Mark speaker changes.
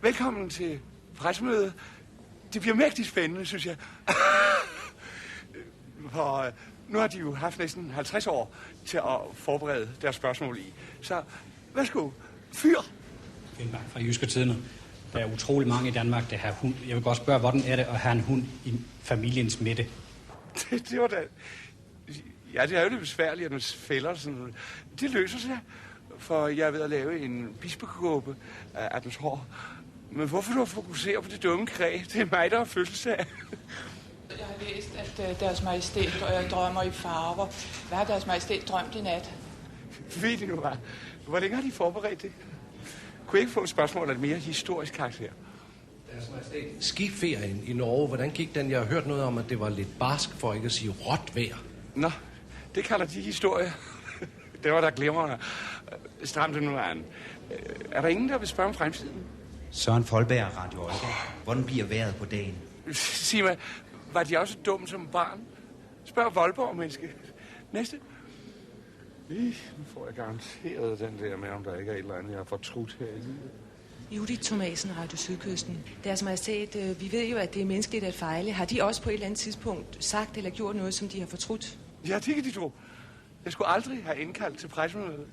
Speaker 1: Velkommen til pressemødet. Det bliver mægtigt spændende, synes jeg. For nu har de jo haft næsten 50 år til at forberede deres spørgsmål i. Så værsgo, fyr.
Speaker 2: Finnbak fra Jyske Tidende. Der er utrolig mange i Danmark, der har hund. Jeg vil godt spørge, hvordan er det at have en hund i familiens midte?
Speaker 1: Det var da... Ja, det er jo lidt besværligt, at den fælder sådan. Det løser sig, for jeg er ved at lave en bispekåbe af dens hår. Men hvorfor du fokuserer på det dumme kræ? Det er mig, der har fødselsdag.
Speaker 3: Jeg har læst, at deres majestæt drømmer i farver. Hvad har deres majestæt drømt i nat?
Speaker 1: Ved I nu hvad? Hvor længe har de forberedt det? Kunne jeg ikke få et spørgsmål af et mere historisk karakter?
Speaker 4: Deres majestæt, skiferien i Norge, hvordan gik den? Jeg har hørt noget om, at det var lidt barsk, for ikke at sige råt vejr.
Speaker 1: Nå, det kalder de historier. Det var da glimrende. Stram det nu an. Er der ingen, der vil spørge om fremtiden?
Speaker 5: Søren Folberg, Radio Olga. Hvordan bliver vejret på dagen?
Speaker 1: Sig mig, var de også dumme som barn? Spørg Voldborg, menneske. Næste. Nu får jeg garanteret den der med, om der ikke er et eller andet, jeg har fortrudt her i livet.
Speaker 6: Judith Thomasen, Radio Sydkysten. Deres majestæt, vi ved jo, at det er menneskeligt at fejle. Har de også på et eller andet tidspunkt sagt eller gjort noget, som de har fortrudt?
Speaker 1: Ja, det kan de tro. Jeg skulle aldrig have indkaldt til pressemødet.